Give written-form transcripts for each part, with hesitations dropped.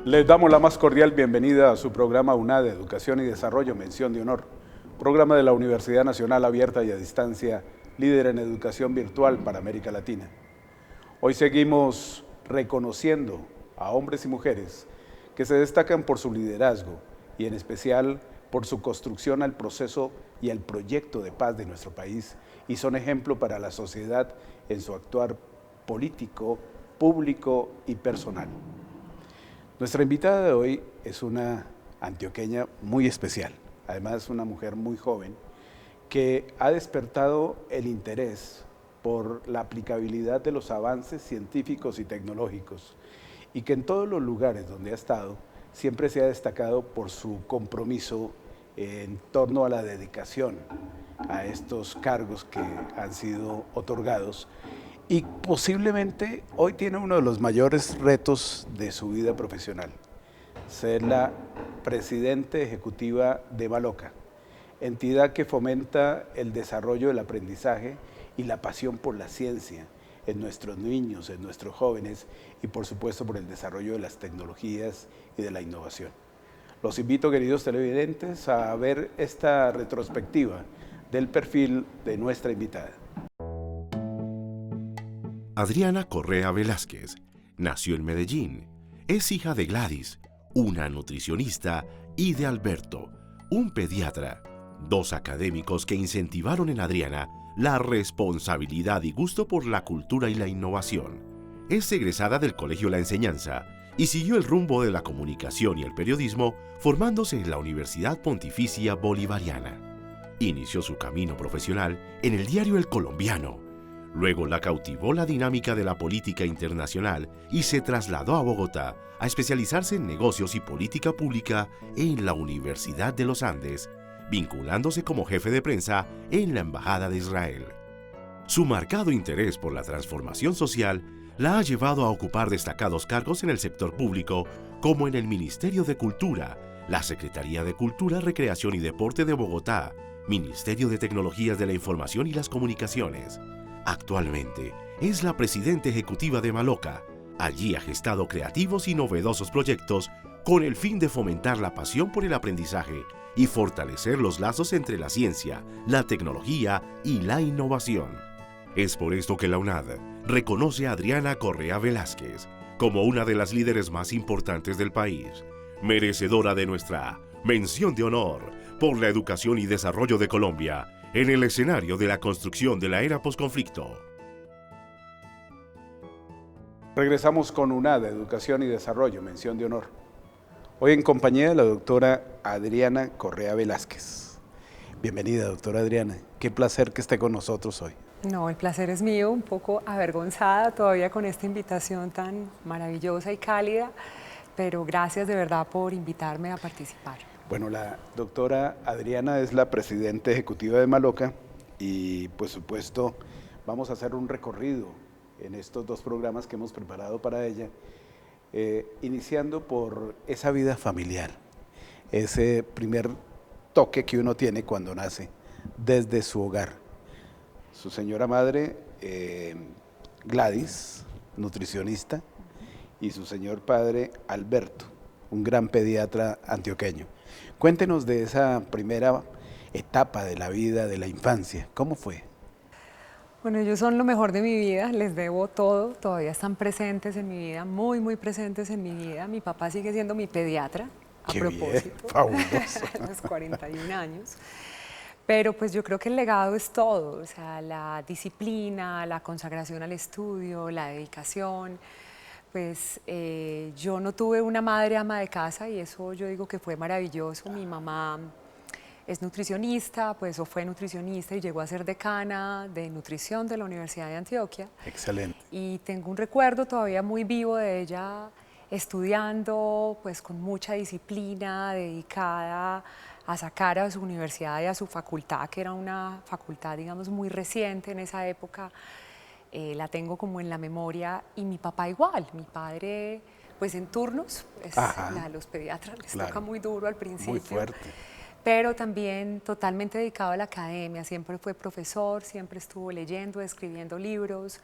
Les damos la más cordial bienvenida a su programa UNAD, Educación y Desarrollo, Mención de Honor, programa de la Universidad Nacional Abierta y a Distancia, líder en educación virtual para América Latina. Hoy seguimos reconociendo a hombres y mujeres que se destacan por su liderazgo y en especial por su construcción al proceso y al proyecto de paz de nuestro país y son ejemplo para la sociedad en su actuar político, público y personal. Nuestra invitada de hoy es una antioqueña muy especial, además una mujer muy joven que ha despertado el interés por la aplicabilidad de los avances científicos y tecnológicos y que en todos los lugares donde ha estado siempre se ha destacado por su compromiso en torno a la dedicación a estos cargos que han sido otorgados y posiblemente hoy tiene uno de los mayores retos de su vida profesional, ser la presidenta ejecutiva de Maloca, entidad que fomenta el desarrollo del aprendizaje y la pasión por la ciencia en nuestros niños, en nuestros jóvenes y por supuesto por el desarrollo de las tecnologías y de la innovación. Los invito, queridos televidentes, a ver esta retrospectiva del perfil de nuestra invitada. Adriana Correa Velázquez nació en Medellín. Es hija de Gladys, una nutricionista, y de Alberto, un pediatra, dos académicos que incentivaron en Adriana la responsabilidad y gusto por la cultura y la innovación. Es egresada del Colegio La Enseñanza y siguió el rumbo de la comunicación y el periodismo formándose en la Universidad Pontificia Bolivariana. Inició su camino profesional en el diario El Colombiano. Luego la cautivó la dinámica de la política internacional y se trasladó a Bogotá a especializarse en negocios y política pública en la Universidad de los Andes, vinculándose como jefe de prensa en la Embajada de Israel. Su marcado interés por la transformación social la ha llevado a ocupar destacados cargos en el sector público, como en el Ministerio de Cultura, la Secretaría de Cultura, Recreación y Deporte de Bogotá, Ministerio de Tecnologías de la Información y las Comunicaciones. Actualmente es la presidenta ejecutiva de Maloca. Allí ha gestado creativos y novedosos proyectos con el fin de fomentar la pasión por el aprendizaje y fortalecer los lazos entre la ciencia, la tecnología y la innovación. Es por esto que la UNAD reconoce a Adriana Correa Velázquez como una de las líderes más importantes del país, merecedora de nuestra mención de honor por la educación y desarrollo de Colombia en el escenario de la construcción de la era posconflicto. Regresamos con UNAD, Educación y Desarrollo, Mención de Honor. Hoy en compañía de la doctora Adriana Correa Velázquez. Bienvenida, doctora Adriana. Qué placer que esté con nosotros hoy. No, el placer es mío, un poco avergonzada todavía con esta invitación tan maravillosa y cálida, pero gracias de verdad por invitarme a participar. Bueno, la doctora Adriana es la presidenta ejecutiva de Maloca y, por supuesto, vamos a hacer un recorrido en estos dos programas que hemos preparado para ella, iniciando por esa vida familiar, ese primer toque que uno tiene cuando nace desde su hogar. Su señora madre, Gladys, nutricionista, y su señor padre, Alberto, un gran pediatra antioqueño. Cuéntenos de esa primera etapa de la vida, de la infancia. ¿Cómo fue? Bueno, ellos son lo mejor de mi vida, les debo todo, todavía están presentes en mi vida, muy, muy presentes en mi vida. Mi papá sigue siendo mi pediatra, a Qué propósito, bien, fabuloso. a los 41 años. Pero pues yo creo que el legado es todo, o sea, la disciplina, la consagración al estudio, la dedicación. Pues yo no tuve una madre ama de casa y eso yo digo que fue maravilloso. Mi mamá es nutricionista, pues o fue nutricionista y llegó a ser decana de nutrición de la Universidad de Antioquia. Excelente. Y tengo un recuerdo todavía muy vivo de ella estudiando, pues con mucha disciplina, dedicada a sacar a su universidad y a su facultad, que era una facultad, digamos, muy reciente en esa época. La tengo como en la memoria y mi papá igual, mi padre pues en turnos, a los pediatras les toca muy duro al principio. Muy fuerte. Pero también totalmente dedicado a la academia, siempre fue profesor, siempre estuvo leyendo, escribiendo libros,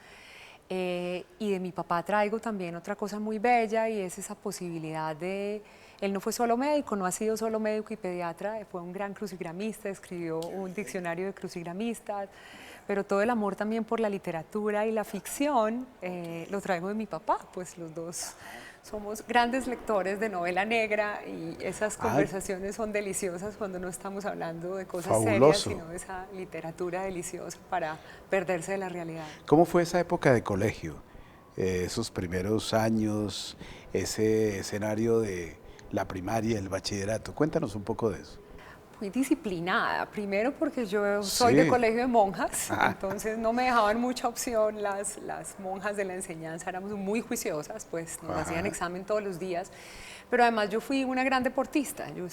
Y de mi papá traigo también otra cosa muy bella y es esa posibilidad de... Él no fue solo médico, no ha sido solo médico y pediatra, fue un gran crucigramista, escribió un diccionario de crucigramistas, pero todo el amor también por la literatura y la ficción lo traigo de mi papá, pues los dos somos grandes lectores de novela negra y esas conversaciones son deliciosas cuando no estamos hablando de cosas serias, sino de esa literatura deliciosa para perderse de la realidad. ¿Cómo fue esa época de colegio? Esos primeros años, ese escenario de la primaria, el bachillerato. Cuéntanos un poco de eso. Muy disciplinada, primero porque yo soy de colegio de monjas, entonces no me dejaban mucha opción las monjas de la enseñanza, éramos muy juiciosas, pues nos hacían examen todos los días, pero además yo fui una gran deportista, yo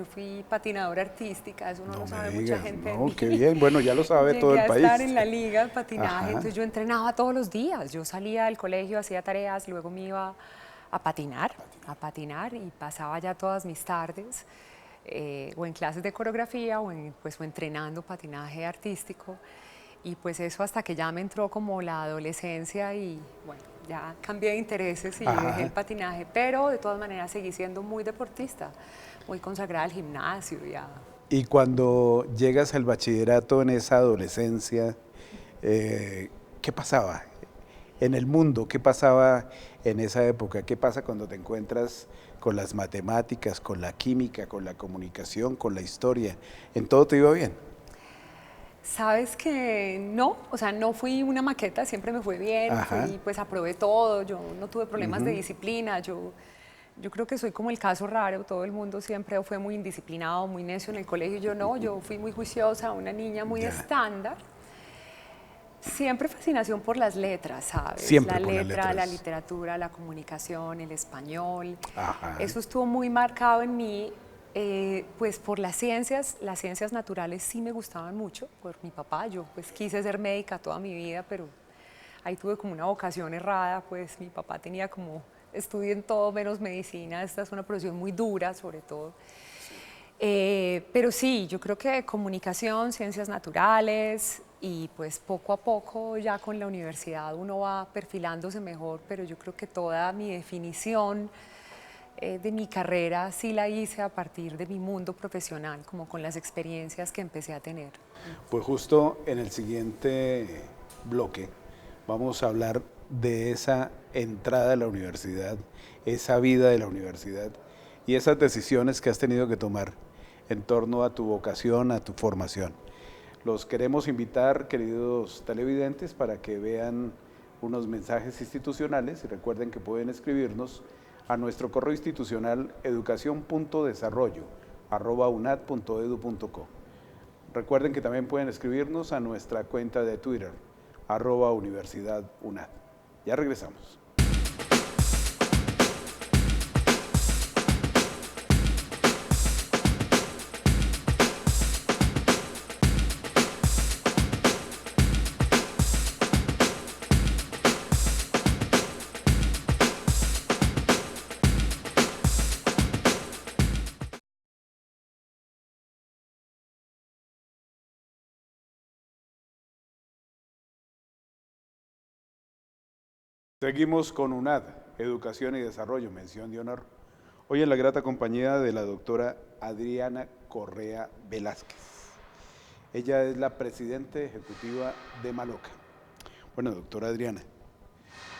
fui patinadora artística, eso no lo sabe mucha gente de mí. Qué bien, bueno, ya lo sabe todo el país. Llegué a estar en la liga de patinaje, entonces yo entrenaba todos los días, yo salía del colegio, hacía tareas, luego me iba a patinar y pasaba ya todas mis tardes. O en clases de coreografía o entrenando patinaje artístico y pues eso hasta que ya me entró como la adolescencia y bueno, ya cambié de intereses y dejé el patinaje, pero de todas maneras seguí siendo muy deportista, muy consagrada al gimnasio. Y cuando llegas al bachillerato en esa adolescencia, ¿qué pasaba en el mundo? ¿Qué pasaba en esa época? ¿Qué pasa cuando te encuentras con las matemáticas, con la química, con la comunicación, con la historia? ¿En todo te iba bien? Sabes que no, o sea, no fui una maqueta, siempre me fue bien, pues aprobé todo, yo no tuve problemas de disciplina, yo creo que soy como el caso raro, todo el mundo siempre fue muy indisciplinado, muy necio en el colegio, yo fui muy juiciosa, una niña muy estándar. Siempre fascinación por las letras, ¿sabes? Siempre la por letra, las letras. la literatura, la comunicación, el español. Eso estuvo muy marcado en mí, pues por las ciencias naturales sí me gustaban mucho, por mi papá. Yo pues quise ser médica toda mi vida, pero ahí tuve como una vocación errada, pues mi papá tenía como, estudien todo menos medicina, esta es una profesión muy dura sobre todo. Pero sí, yo creo que comunicación, ciencias naturales y pues poco a poco ya con la universidad uno va perfilándose mejor, pero yo creo que toda mi definición de mi carrera sí la hice a partir de mi mundo profesional, como con las experiencias que empecé a tener. Pues justo en el siguiente bloque vamos a hablar de esa entrada a la universidad, esa vida de la universidad y esas decisiones que has tenido que tomar en torno a tu vocación, a tu formación. Los queremos invitar, queridos televidentes, para que vean unos mensajes institucionales y recuerden que pueden escribirnos a nuestro correo institucional educacion.desarrollo@unad.edu.co. Recuerden que también pueden escribirnos a nuestra cuenta de Twitter, @universidadunad. Ya regresamos. Seguimos con UNAD, Educación y Desarrollo, mención de honor. Hoy en la grata compañía de la doctora Adriana Correa Velázquez. Ella es la presidente ejecutiva de Maloca. Bueno, doctora Adriana,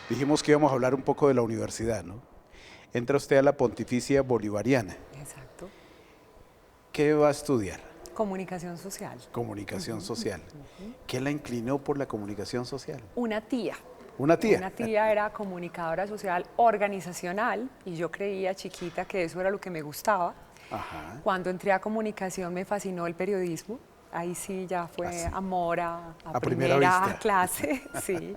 dijimos que íbamos a hablar un poco de la universidad, ¿no? Entra usted a la Pontificia Bolivariana. Exacto. ¿Qué va a estudiar? Comunicación social. Comunicación social. ¿Qué la inclinó por la comunicación social? Una tía. ¿Una tía? Una tía era comunicadora social organizacional y yo creía chiquita que eso era lo que me gustaba. Cuando entré a comunicación me fascinó el periodismo. Ahí sí ya fue amor a primera clase. Sí.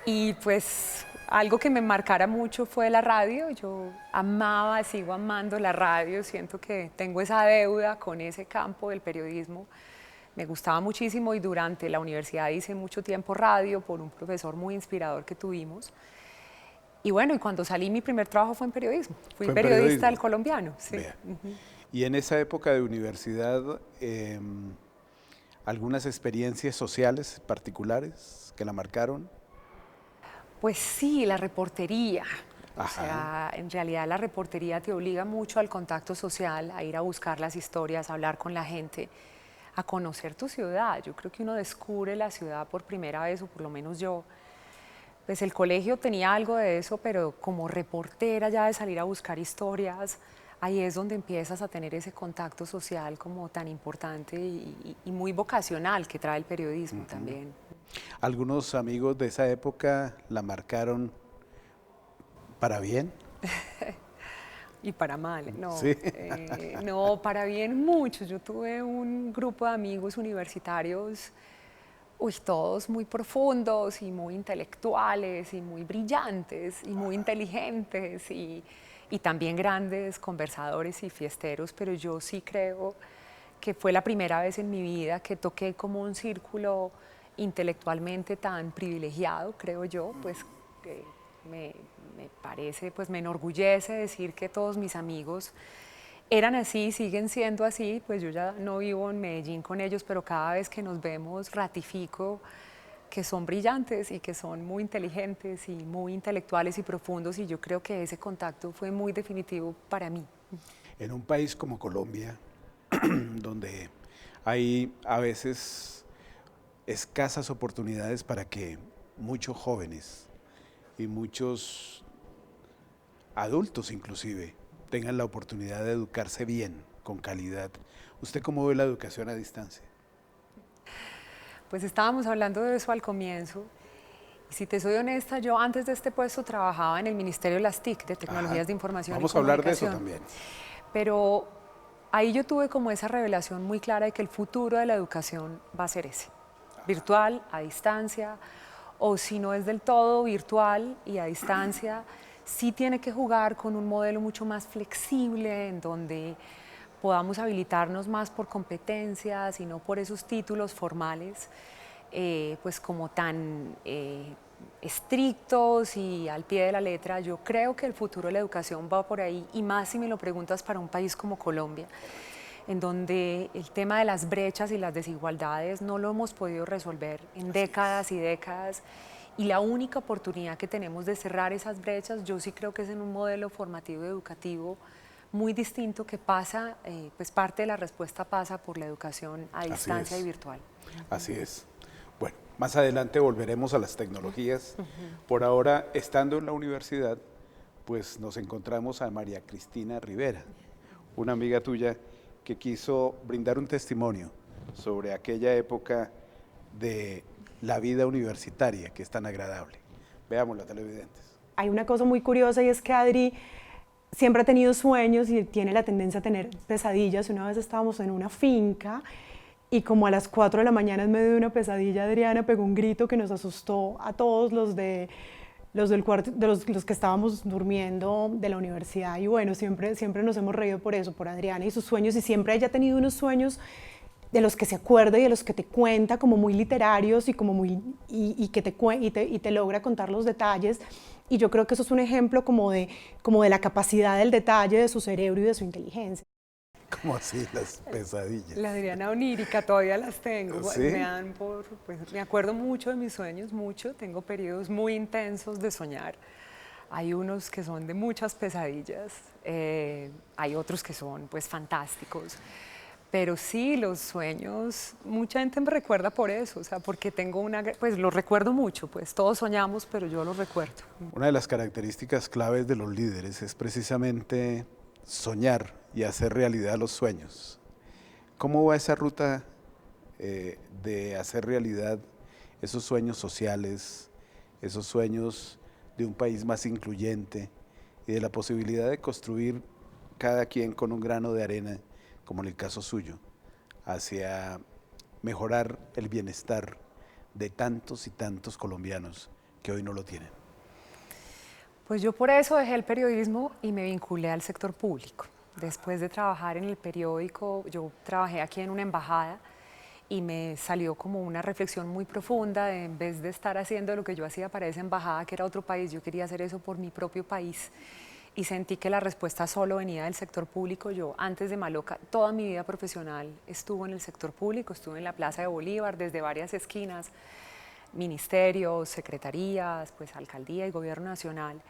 Y pues algo que me marcara mucho fue la radio. Yo amaba, sigo amando la radio. Siento que tengo esa deuda con ese campo del periodismo. Me gustaba muchísimo y durante la universidad hice mucho tiempo radio por un profesor muy inspirador que tuvimos. Y bueno, y cuando salí mi primer trabajo fue en periodismo. Fui periodista del Colombiano. Sí. Y en esa época de universidad, ¿Algunas experiencias sociales particulares que la marcaron? Pues sí, la reportería. O Ajá. sea, en realidad la reportería te obliga mucho al contacto social, a ir a buscar las historias, a hablar con la gente, a conocer tu ciudad. Yo creo que uno descubre la ciudad por primera vez, o por lo menos yo. Pues el colegio tenía algo de eso, pero como reportera ya de salir a buscar historias, ahí es donde empiezas a tener ese contacto social como tan importante y muy vocacional que trae el periodismo también. ¿Algunos amigos de esa época la marcaron para bien? Y para mal, no, Sí. no, para bien muchos. Yo tuve un grupo de amigos universitarios, uy, todos muy profundos y muy intelectuales y muy brillantes y muy inteligentes y también grandes conversadores y fiesteros, pero yo sí creo que fue la primera vez en mi vida que toqué como un círculo intelectualmente tan privilegiado, creo yo, pues que me, me parece, pues me enorgullece decir que todos mis amigos eran así, siguen siendo así, pues yo ya no vivo en Medellín con ellos, pero cada vez que nos vemos ratifico que son brillantes y que son muy inteligentes y muy intelectuales y profundos, y yo creo que ese contacto fue muy definitivo para mí. En un país como Colombia, donde hay a veces escasas oportunidades para que muchos jóvenes y muchos adultos inclusive tengan la oportunidad de educarse bien, con calidad. ¿Usted cómo ve la educación a distancia? Pues estábamos hablando de eso al comienzo. Y si te soy honesta, yo antes de este puesto trabajaba en el Ministerio de las TIC, de Tecnologías Ajá. de Información y Vamos a hablar de eso Comunicación. también. Pero ahí yo tuve como esa revelación muy clara de que el futuro de la educación va a ser ese, virtual, a distancia, o si no es del todo virtual y a distancia, sí tiene que jugar con un modelo mucho más flexible en donde podamos habilitarnos más por competencias y no por esos títulos formales, pues como tan estrictos y al pie de la letra. Yo creo que el futuro de la educación va por ahí, y más si me lo preguntas para un país como Colombia, en donde el tema de las brechas y las desigualdades no lo hemos podido resolver en décadas y décadas, y la única oportunidad que tenemos de cerrar esas brechas, yo sí creo que es en un modelo formativo y educativo muy distinto que pasa, pues parte de la respuesta pasa por la educación a Así distancia y es. virtual. Así es. Bueno, más adelante volveremos a las tecnologías. Por ahora, estando en la universidad, pues nos encontramos a María Cristina Rivera, una amiga tuya que quiso brindar un testimonio sobre aquella época de la vida universitaria que es tan agradable. Veámosla, televidentes. Hay una cosa muy curiosa, y es que Adri siempre ha tenido sueños y tiene la tendencia a tener pesadillas. Una vez estábamos en una finca y como a las 4 de la mañana, en medio de una pesadilla, Adriana pegó un grito que nos asustó a todos los del cuarto, los que estábamos durmiendo de la universidad. Y bueno, siempre nos hemos reído por eso, por Adriana y sus sueños, y siempre ella ha tenido unos sueños de los que se acuerda y de los que te cuenta, como muy literarios y como muy y te logra contar los detalles. Y yo creo que eso es un ejemplo como de la capacidad del detalle de su cerebro y de su inteligencia. ¿Cómo así las pesadillas? La Adriana onírica todavía las tengo. ¿Sí? Me dan pues, me acuerdo mucho de mis sueños, mucho. Tengo periodos muy intensos de soñar. Hay unos que son de muchas pesadillas, hay otros que son pues fantásticos. Pero sí, los sueños, mucha gente me recuerda por eso, o sea, porque tengo pues los recuerdo mucho, pues todos soñamos, pero yo los recuerdo. Una de las características claves de los líderes es precisamente soñar y hacer realidad los sueños. ¿Cómo va esa ruta de hacer realidad esos sueños sociales, esos sueños de un país más incluyente y de la posibilidad de construir cada quien con un grano de arena, como en el caso suyo, hacia mejorar el bienestar de tantos y tantos colombianos que hoy no lo tienen? Pues yo por eso dejé el periodismo y me vinculé al sector público. Después de trabajar en el periódico, yo trabajé aquí en una embajada y me salió como una reflexión muy profunda de, en vez de estar haciendo lo que yo hacía para esa embajada, que era otro país, yo quería hacer eso por mi propio país. y sentí que la respuesta solo venía del sector público. Yo antes de Maloca, toda mi vida profesional estuvo en el sector público, estuve en la Plaza de Bolívar desde varias esquinas, ministerios, secretarías, pues alcaldía y gobierno nacional,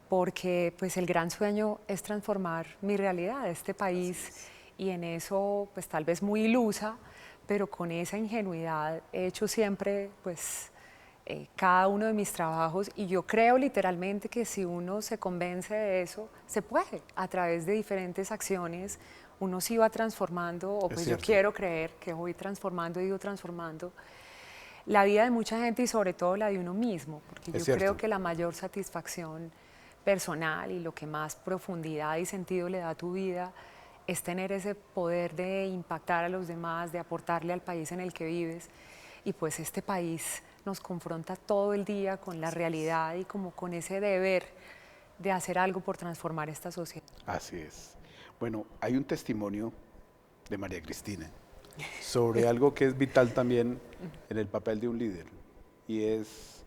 porque pues el gran sueño es transformar mi realidad, este país, y en eso pues tal vez muy ilusa, pero con esa ingenuidad he hecho siempre pues cada uno de mis trabajos, y yo creo literalmente que si uno se convence de eso, se puede, a través de diferentes acciones, uno se va transformando, o pues yo quiero creer que voy transformando y ido transformando la vida de mucha gente y sobre todo la de uno mismo, porque yo creo que la mayor satisfacción personal y lo que más profundidad y sentido le da a tu vida es tener ese poder de impactar a los demás, de aportarle al país en el que vives, y pues este país nos confronta todo el día con la realidad y como con ese deber de hacer algo por transformar esta sociedad. Así es. Bueno, hay un testimonio de María Cristina sobre algo que es vital también en el papel de un líder, y es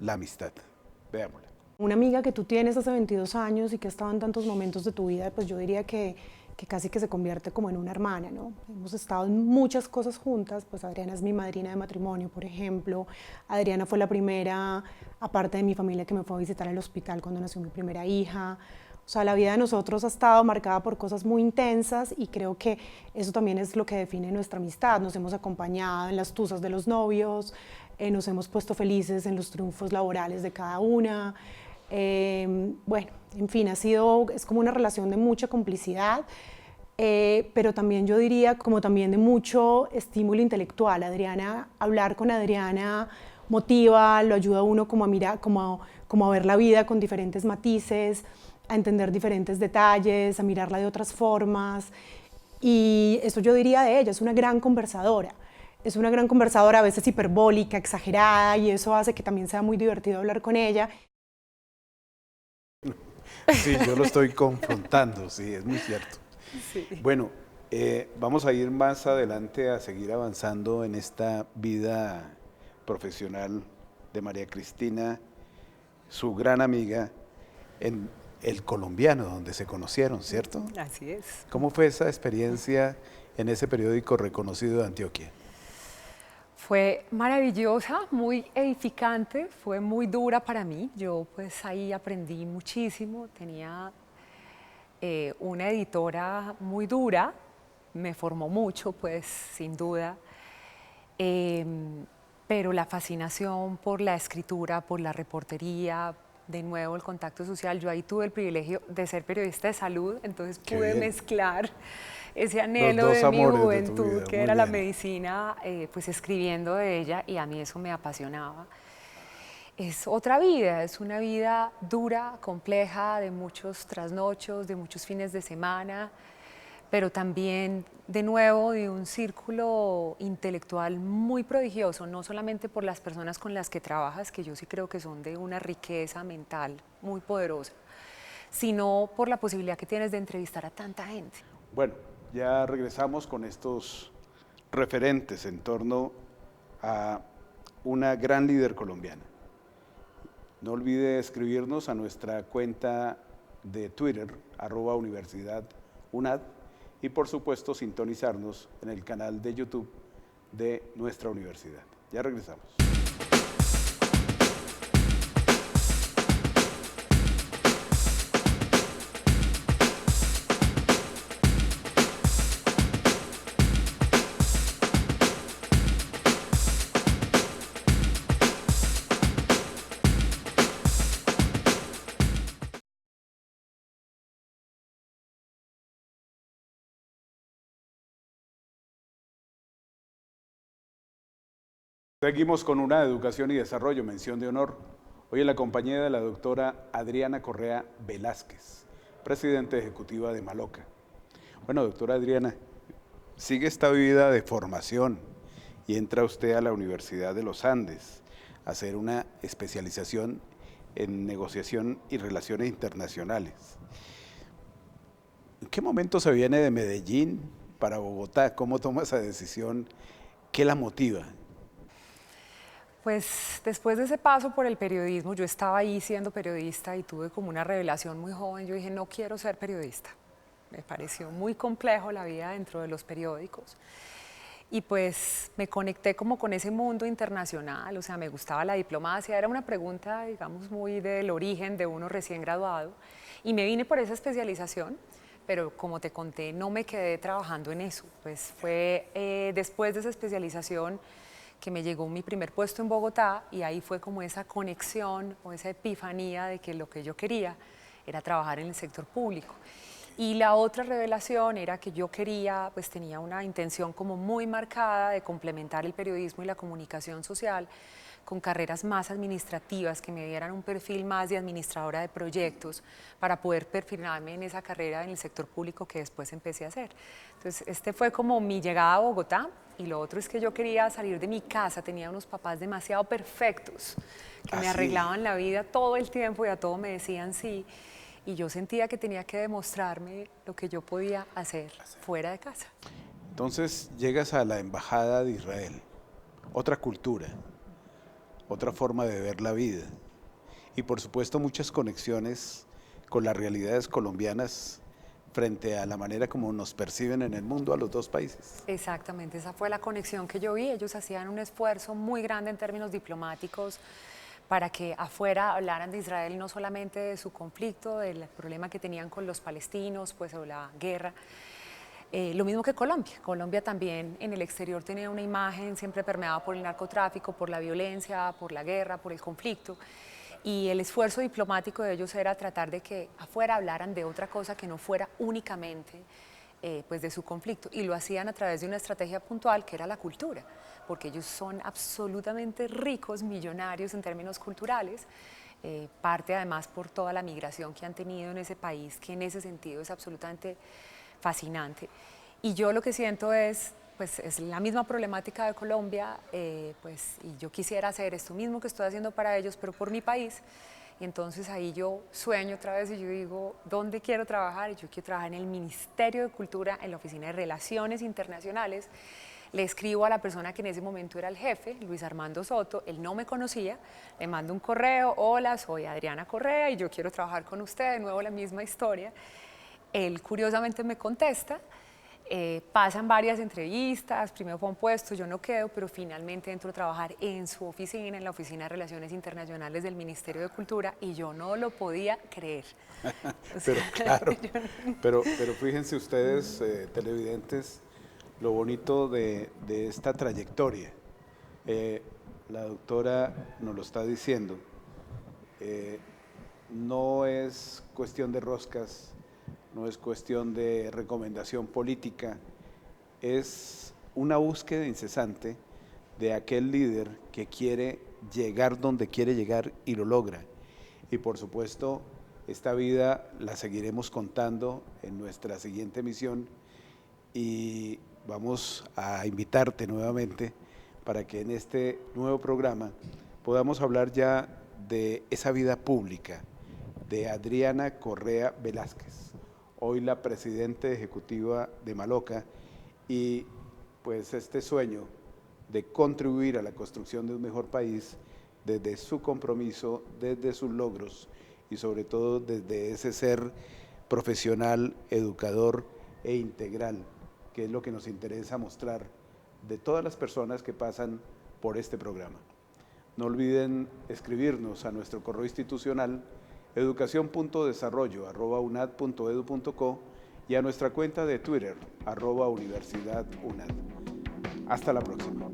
la amistad. Veámosla. Una amiga que tú tienes hace 22 años y que ha estado en tantos momentos de tu vida, pues yo diría que casi que se convierte como en una hermana, ¿no? Hemos estado en muchas cosas juntas, pues Adriana es mi madrina de matrimonio, por ejemplo. Adriana fue la primera, aparte de mi familia, que me fue a visitar al hospital cuando nació mi primera hija. O sea, la vida de nosotros ha estado marcada por cosas muy intensas, y creo que eso también es lo que define nuestra amistad. Nos hemos acompañado en las tusas de los novios, nos hemos puesto felices en los triunfos laborales de cada una. Bueno, en fin, es como una relación de mucha complicidad, pero también yo diría como también de mucho estímulo intelectual. Hablar con Adriana motiva, lo ayuda a uno como a mirar, como a ver la vida con diferentes matices, a entender diferentes detalles, a mirarla de otras formas, y eso yo diría de ella, es una gran conversadora. Es una gran conversadora, a veces hiperbólica, exagerada, y eso hace que también sea muy divertido hablar con ella. Sí, yo lo estoy confrontando, sí, es muy cierto. Sí. Bueno, vamos a ir más adelante a seguir avanzando en esta vida profesional de María Cristina, su gran amiga, en El Colombiano, donde se conocieron, ¿cierto? Así es. ¿Cómo fue esa experiencia en ese periódico reconocido de Antioquia? Fue maravillosa, muy edificante, fue muy dura para mí. Yo pues ahí aprendí muchísimo, tenía una editora muy dura, me formó mucho pues sin duda, pero la fascinación por la escritura, por la reportería, de nuevo el contacto social. Yo ahí tuve el privilegio de ser periodista de salud, entonces pude mezclar ese anhelo de mi juventud, que era la medicina, pues escribiendo de ella, y a mí eso me apasionaba. Es otra vida, es una vida dura, compleja, de muchos trasnochos, de muchos fines de semana, pero también, de nuevo, de un círculo intelectual muy prodigioso, no solamente por las personas con las que trabajas, que yo sí creo que son de una riqueza mental muy poderosa, sino por la posibilidad que tienes de entrevistar a tanta gente. Bueno, ya regresamos con estos referentes en torno a una gran líder colombiana. No olvide escribirnos a nuestra cuenta de Twitter, @universidadunad, y por supuesto sintonizarnos en el canal de YouTube de nuestra universidad. Ya regresamos. Seguimos con una educación y desarrollo, mención de honor. Hoy en la compañía de la doctora Adriana Correa Velázquez, presidenta ejecutiva de Maloca. Bueno, doctora Adriana, sigue esta vida de formación y entra usted a la Universidad de los Andes a hacer una especialización en negociación y relaciones internacionales. ¿En qué momento se viene de Medellín para Bogotá? ¿Cómo toma esa decisión? ¿Qué la motiva? Pues después de ese paso por el periodismo, yo estaba ahí siendo periodista y tuve como una revelación muy joven. Yo dije, no quiero ser periodista. Me pareció muy complejo la vida dentro de los periódicos. Y pues me conecté como con ese mundo internacional, o sea, me gustaba la diplomacia. Era una pregunta, digamos, muy del origen de uno recién graduado. Y me vine por esa especialización, pero como te conté, no me quedé trabajando en eso. Pues fue después de esa especialización que me llegó mi primer puesto en Bogotá y ahí fue como esa conexión o esa epifanía de que lo que yo quería era trabajar en el sector público. Y la otra revelación era que yo quería, pues tenía una intención como muy marcada de complementar el periodismo y la comunicación social con carreras más administrativas, que me dieran un perfil más de administradora de proyectos para poder perfilarme en esa carrera en el sector público que después empecé a hacer. Entonces, este fue como mi llegada a Bogotá. Y lo otro es que yo quería salir de mi casa, tenía unos papás demasiado perfectos, que me arreglaban la vida todo el tiempo y a todo me decían sí. Y yo sentía que tenía que demostrarme lo que yo podía hacer fuera de casa. Entonces llegas a la Embajada de Israel, otra cultura, otra forma de ver la vida y por supuesto muchas conexiones con las realidades colombianas frente a la manera como nos perciben en el mundo a los dos países. Exactamente, esa fue la conexión que yo vi. Ellos hacían un esfuerzo muy grande en términos diplomáticos para que afuera hablaran de Israel no solamente de su conflicto, del problema que tenían con los palestinos, pues o la guerra. Lo mismo que Colombia. Colombia también en el exterior tenía una imagen siempre permeada por el narcotráfico, por la violencia, por la guerra, por el conflicto. Y el esfuerzo diplomático de ellos era tratar de que afuera hablaran de otra cosa que no fuera únicamente pues de su conflicto. Y lo hacían a través de una estrategia puntual que era la cultura, porque ellos son absolutamente ricos, millonarios en términos culturales, parte además por toda la migración que han tenido en ese país, que en ese sentido es absolutamente fascinante. Y yo lo que siento es, pues es la misma problemática de Colombia, pues, y yo quisiera hacer esto mismo que estoy haciendo para ellos, pero por mi país. Y entonces ahí yo sueño otra vez y yo digo, ¿dónde quiero trabajar? Y yo quiero trabajar en el Ministerio de Cultura, en la Oficina de Relaciones Internacionales. Le escribo a la persona que en ese momento era el jefe, Luis Armando Soto, él no me conocía, le mando un correo, hola, soy Adriana Correa y yo quiero trabajar con usted, de nuevo la misma historia. Él curiosamente me contesta, pasan varias entrevistas, primero fue un puesto, yo no quedo, pero finalmente entro a trabajar en su oficina, en la Oficina de Relaciones Internacionales del Ministerio de Cultura y yo no lo podía creer. Pero claro, pero fíjense ustedes, televidentes, lo bonito de esta trayectoria. La doctora nos lo está diciendo, no es cuestión de roscas, no es cuestión de recomendación política, es una búsqueda incesante de aquel líder que quiere llegar donde quiere llegar y lo logra. Y por supuesto, esta vida la seguiremos contando en nuestra siguiente emisión y vamos a invitarte nuevamente para que en este nuevo programa podamos hablar ya de esa vida pública de Adriana Correa Velázquez, hoy la presidenta ejecutiva de Maloca, y pues este sueño de contribuir a la construcción de un mejor país desde su compromiso, desde sus logros y sobre todo desde ese ser profesional, educador e integral, que es lo que nos interesa mostrar de todas las personas que pasan por este programa. No olviden escribirnos a nuestro correo institucional educacion.desarrollo@unad.edu.co y a nuestra cuenta de Twitter @universidadunad. Hasta la próxima.